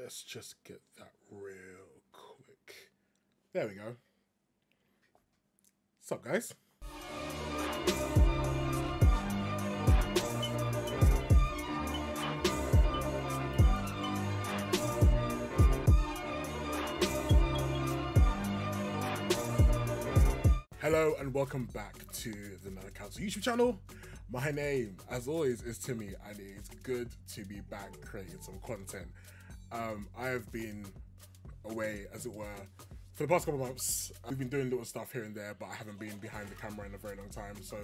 Let's just get that real quick. There we go. What's up, guys? Hello and welcome back to the Untitled YouTube channel. My name, as always, is Timmy, and it's good to be back creating some content. I have been away, as it were, for the past couple of months. We've been doing little stuff here and there, but I haven't been behind the camera in a very long time. So,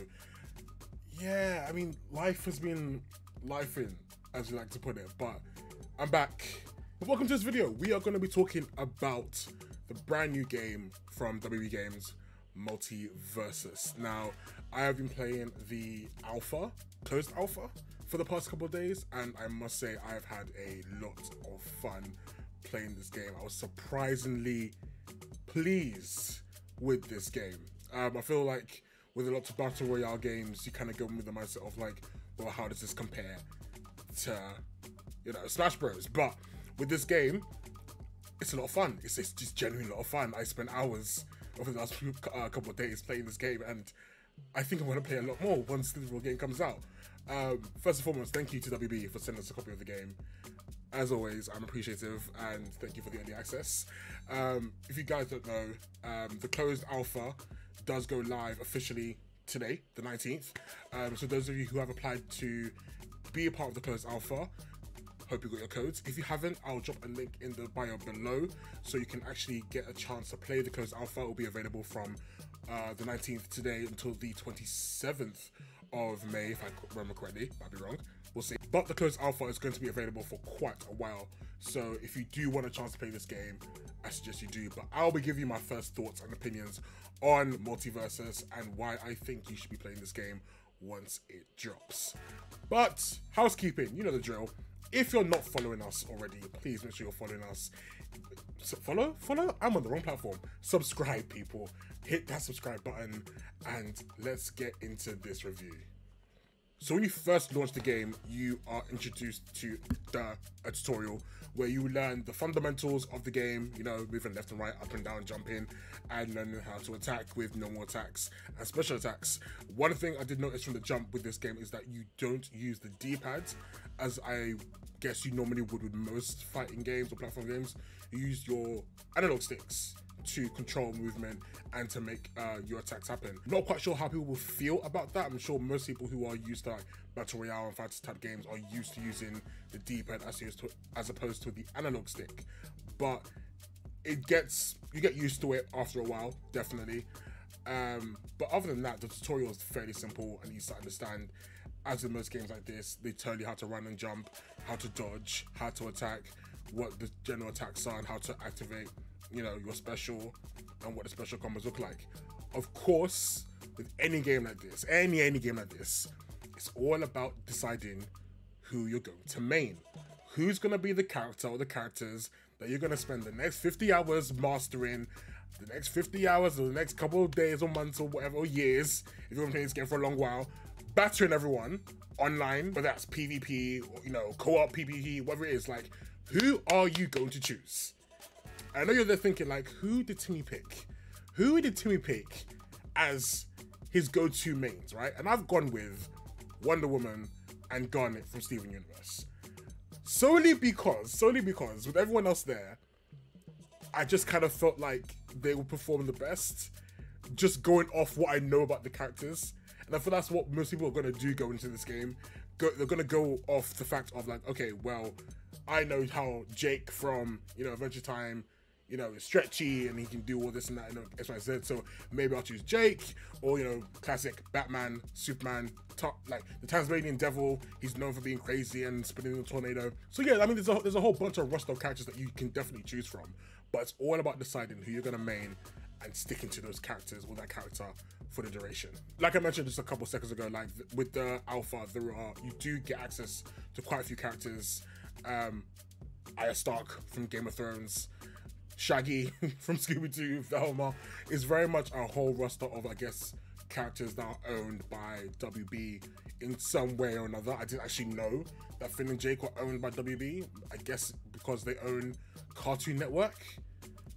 yeah, I mean, life has been lifing, as you like to put it, but I'm back. But welcome to this video. We are going to be talking about the brand new game from WB Games, MultiVersus. Now, I have been playing the alpha, closed alpha, for the past couple of days, and I must say I've had a lot of fun playing this game. I was surprisingly pleased with this game. I feel like with a lot of battle royale games, you kind of go with the mindset of like, well, how does this compare to, you know, Smash Bros? But with this game, it's a lot of fun. It's just genuinely a lot of fun. I spent hours over the last couple of days playing this game, and I think I'm going to play a lot more once the real game comes out. First and foremost, thank you to WB for sending us a copy of the game. As always, I'm appreciative, and thank you for the early access. If you guys don't know, the closed alpha does go live officially today, the 19th. So those of you who have applied to be a part of the closed alpha, hope you got your codes. If you haven't, I'll drop a link in the bio below so you can actually get a chance to play the closed alpha. It will be available from the 19th today until the 27th of May, if I remember correctly. I'd be wrong. We'll see. But the closed alpha is going to be available for quite a while. So if you do want a chance to play this game, I suggest you do. But I'll be giving you my first thoughts and opinions on MultiVersus and why I think you should be playing this game once it drops. But housekeeping, you know the drill. If you're not following us already, please make sure you're following us. So follow? I'm on the wrong platform. Subscribe, people. Hit that subscribe button and let's get into this review. So when you first launch the game, you are introduced to a tutorial where you learn the fundamentals of the game, you know, moving left and right, up and down, jumping, and learning how to attack with normal attacks and special attacks. One thing I did notice from the jump with this game is that you don't use the D-pad, as I guess you normally would with most fighting games or platform games. You use your analog sticks to control movement and to make your attacks happen. Not quite sure how people will feel about that. I'm sure most people who are used to like battle royale and fantasy type games are used to using the D-pad as opposed to the analog stick. But you get used to it after a while, definitely. But other than that, the tutorial is fairly simple and easy to understand. As in most games like this, they tell you how to run and jump, how to dodge, how to attack, what the general attacks are, and how to activate, you know, your special and what the special combos look like. Of course, with any game like this, any game like this, it's all about deciding who you're going to main. Who's going to be the character or the characters that you're going to spend the next 50 hours mastering, the next 50 hours or the next couple of days or months or whatever, or years, if you're going to play this game for a long while, battering everyone online, whether that's PvP or, you know, co-op PvP, whatever it is. Like, who are you going to choose? I know you're there thinking, like, who did Timmy pick? Who did Timmy pick as his go-to mains, right? And I've gone with Wonder Woman and Garnet from Steven Universe. Solely because with everyone else there, I just kind of felt like they would perform the best, just going off what I know about the characters. And I feel that's what most people are going to do going into this game. They're going to go off the fact of like, okay, well, I know how Jake from, you know, Adventure Time, you know, is stretchy and he can do all this and that, you know, X, Y, Z. So maybe I'll choose Jake, or, you know, classic Batman, Superman, like the Tasmanian Devil. He's known for being crazy and spinning the tornado. So yeah, I mean, there's a whole bunch of roster of characters that you can definitely choose from, but it's all about deciding who you're going to main and sticking to those characters or that character for the duration. Like I mentioned just a couple seconds ago, like with the alpha, you do get access to quite a few characters. Arya Stark from Game of Thrones, Shaggy from Scooby-Doo, Velma. Is very much a whole roster of, I guess, characters that are owned by WB in some way or another. I didn't actually know that Finn and Jake were owned by WB. I guess because they own Cartoon Network.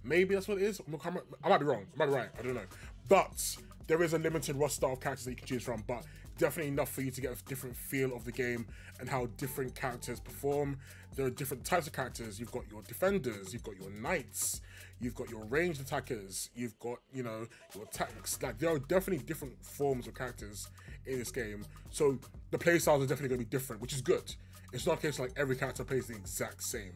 Maybe that's what it is. I might be wrong. I might be right. I don't know. But there is a limited roster of characters that you can choose from, but definitely enough for you to get a different feel of the game and how different characters perform. There are different types of characters. You've got your defenders, you've got your knights, you've got your ranged attackers, you've got, you know, your tanks. Like, there are definitely different forms of characters in this game. So the playstyles are definitely going to be different, which is good. It's not a case like every character plays the exact same,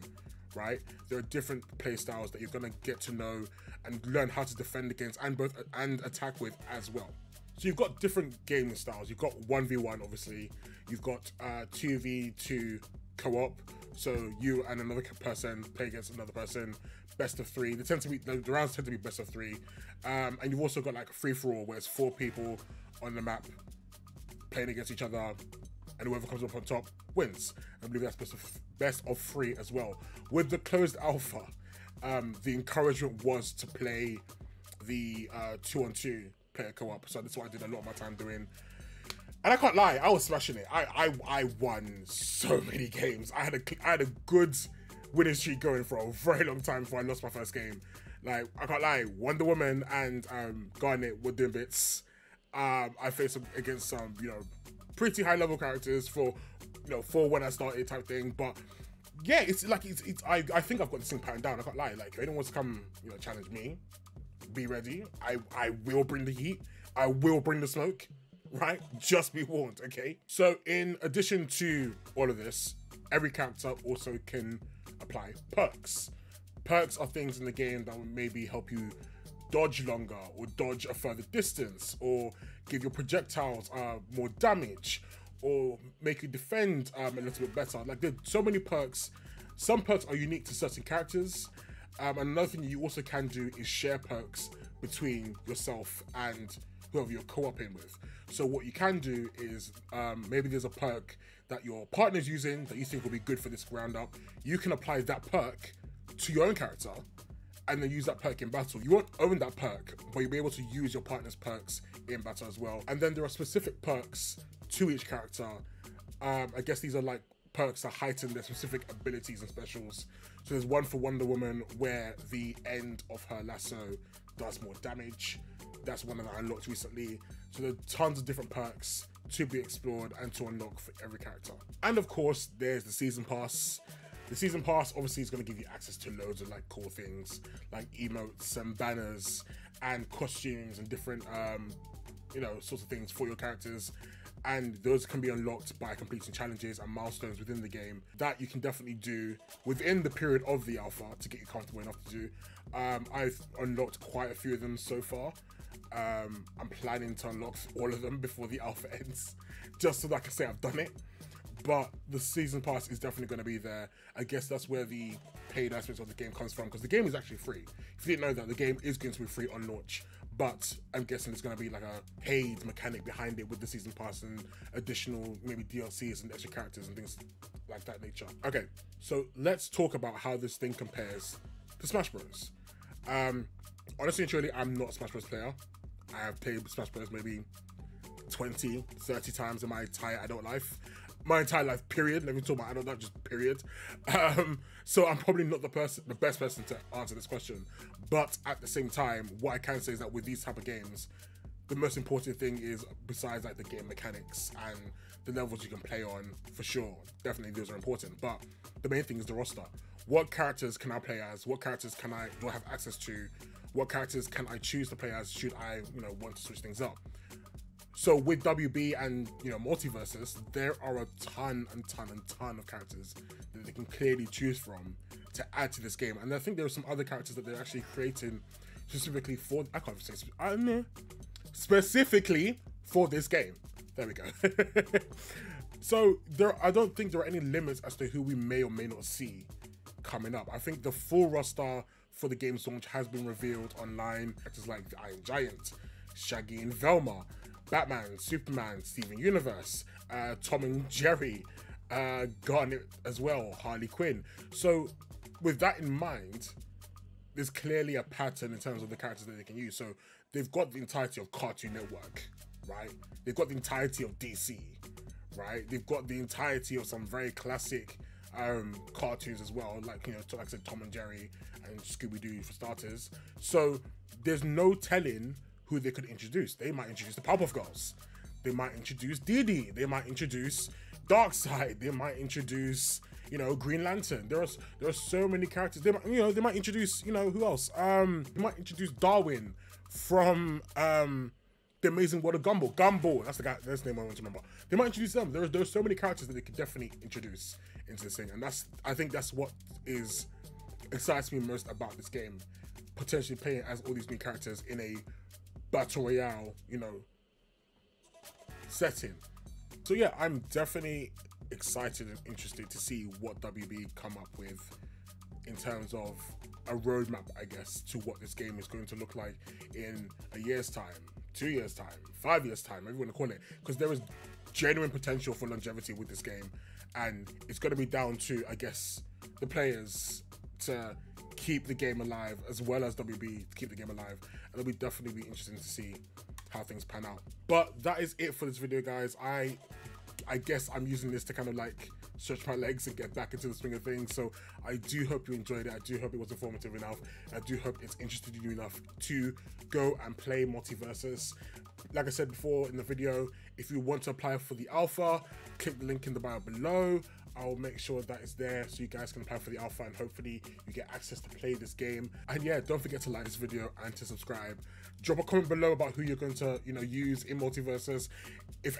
right? There are different playstyles that you're going to get to know and learn how to defend against and attack with as well. So you've got different gaming styles. You've got 1v1, obviously. You've got 2v2 co-op. So you and another person play against another person. Best of 3. The rounds tend to be best of 3. And you've also got like a free-for-all where it's 4 people on the map playing against each other, and whoever comes up on top wins. I believe that's best of 3 as well. With the closed alpha, the encouragement was to play the 2-on-2 player co-op, so that's what I did a lot of my time doing. And I can't lie, I was smashing it. I won so many games. I had a good winning streak going for a very long time before I lost my first game. Like, I can't lie, Wonder Woman and Garnet were doing bits. I faced against some, you know, pretty high level characters for when I started type thing. But yeah, it's like I think I've got this thing patterned down. I can't lie. Like, if anyone wants to come, you know, challenge me, be ready. I will bring the heat. I will bring the smoke. Right? Just be warned, okay? So in addition to all of this, every character also can apply perks. Perks are things in the game that will maybe help you dodge longer or dodge a further distance or give your projectiles more damage or make you defend a little bit better. Like, there's so many perks. Some perks are unique to certain characters. And another thing you also can do is share perks between yourself and whoever you're co-oping with. So what you can do is maybe there's a perk that your partner's using that you think will be good for this roundup. You can apply that perk to your own character and then use that perk in battle. You won't own that perk, but you'll be able to use your partner's perks in battle as well. And then there are specific perks to each character. I guess these are like perks that heighten their specific abilities and specials. So there's one for Wonder Woman where the end of her lasso does more damage. That's one that I unlocked recently. So there are tons of different perks to be explored and to unlock for every character. And of course, there's the Season Pass. The Season Pass obviously is going to give you access to loads of like cool things like emotes and banners and costumes and different sorts of things for your characters. And those can be unlocked by completing challenges and milestones within the game that you can definitely do within the period of the alpha to get you comfortable enough to do. I've unlocked quite a few of them so far. I'm planning to unlock all of them before the alpha ends, just so that I can say I've done it. But the Season Pass is definitely going to be there. I guess that's where the paid aspects of the game comes from, because the game is actually free. If you didn't know that, the game is going to be free on launch, but I'm guessing there's going to be like a paid mechanic behind it with the Season Pass and additional maybe DLCs and extra characters and things like that nature. Okay, so let's talk about how this thing compares to Smash Bros. Honestly and truly, I'm not a Smash Bros player. I have played Smash Bros maybe 20, 30 times in my entire adult life. My entire life, period. Let me talk about adult life, just period. So I'm probably not the best person to answer this question. But at the same time, what I can say is that with these type of games, the most important thing is, besides like the game mechanics and the levels you can play on, for sure, definitely those are important. But the main thing is the roster. What characters can I play as? What characters do I have access to? What characters can I choose to play as should I, want to switch things up? So with WB and, MultiVersus, there are a ton of characters that they can clearly choose from to add to this game. And I think there are some other characters that they're actually creating specifically for, specifically for this game. There we go. So I don't think there are any limits as to who we may or may not see coming up. I think the full roster for the game's launch has been revealed online. Characters like the Iron Giant, Shaggy and Velma, Batman, Superman, Steven Universe, Tom and Jerry, Garnet as well, Harley Quinn. So with that in mind, there's clearly a pattern in terms of the characters that they can use. So they've got the entirety of Cartoon Network, right? They've got the entirety of DC, right? They've got the entirety of some very classic cartoons as well, like, you know, like I said, Tom and Jerry and Scooby-Doo for starters. So there's no telling who they could introduce. They might introduce the Powerpuff Girls. They might introduce Dee Dee. They might introduce Darkseid. They might introduce, you know, Green Lantern. There are so many characters. They might, you know, they might introduce, you know, who else? They might introduce Darwin from The Amazing World of Gumball. Gumball, that's the guy. That's the name I want to remember. They might introduce them. There's so many characters that they could definitely introduce into this thing, and I think that's what excites me most about this game. Potentially playing as all these new characters in a battle royale, you know, setting. So yeah, I'm definitely excited and interested to see what WB come up with in terms of a roadmap, I guess, to what this game is going to look like in a year's time, 2 years time, 5 years time, whatever you want to call it, because there is genuine potential for longevity with this game, and it's going to be down to, I guess, the players to keep the game alive, as well as WB to keep the game alive, and it'll be definitely be interesting to see how things pan out. But that is it for this video, guys. I guess I'm using this to kind of like stretch my legs and get back into the swing of things. So I do hope you enjoyed it. I do hope it was informative enough. I do hope it's interested you enough to go and play MultiVersus. Like I said before in the video, if you want to apply for the alpha, click the link in the bio below. I'll make sure that it's there so you guys can apply for the alpha, and hopefully you get access to play this game. And yeah, don't forget to like this video and to subscribe. Drop a comment below about who you're going to, you know, use in MultiVersus. If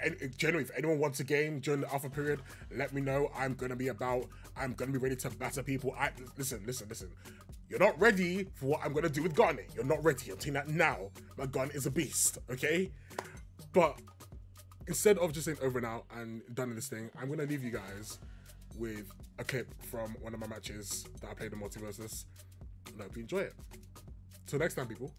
anyone wants a game during the alpha period, let me know. I'm gonna be ready to batter people. Listen. You're not ready for what I'm gonna do with Garnet. You're not ready. I'm telling you that now. My gun is a beast, okay? But instead of just saying over and out and done in this thing, I'm gonna leave you guys with a clip from one of my matches that I played in MultiVersus, and I hope you enjoy it. Till next time, people.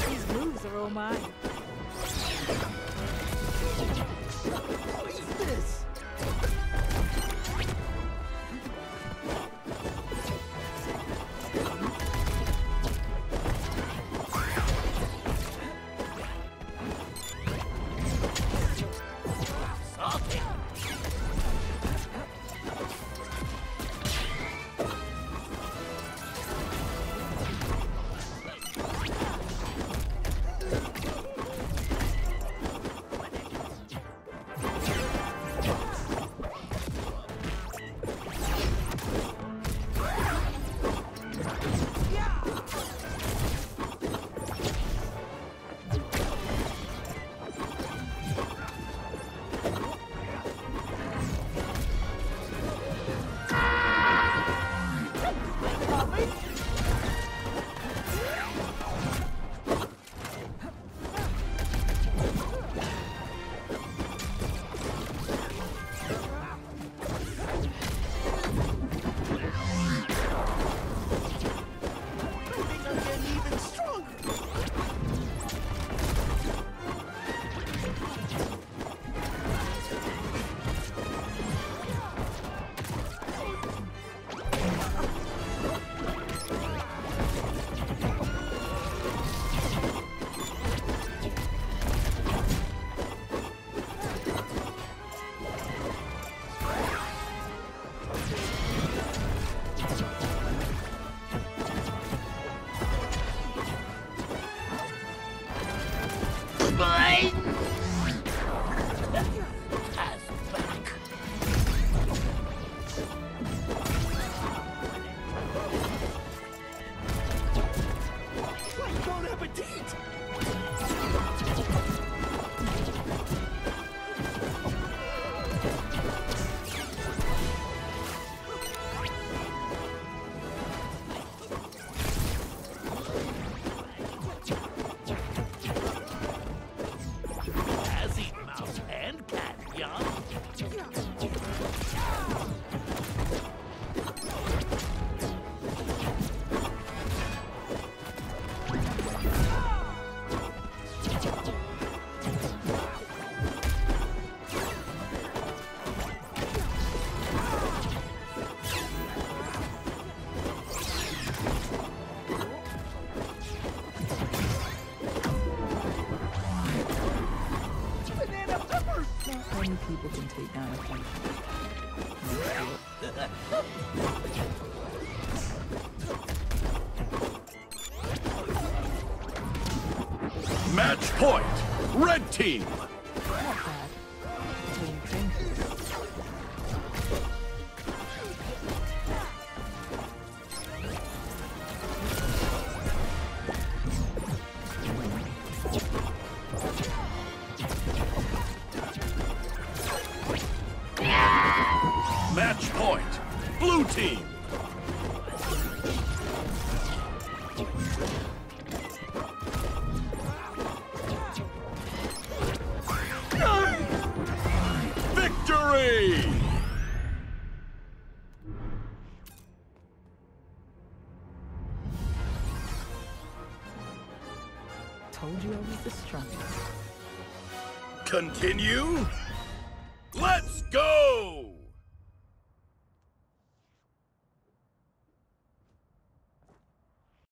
These moves are all mine. What is this? Not many people can take down a fight. Match point! Red team! Not bad. Until you train for it. Match point! Blue team! Victory! Told you I was the strongest. Continue? Let's go!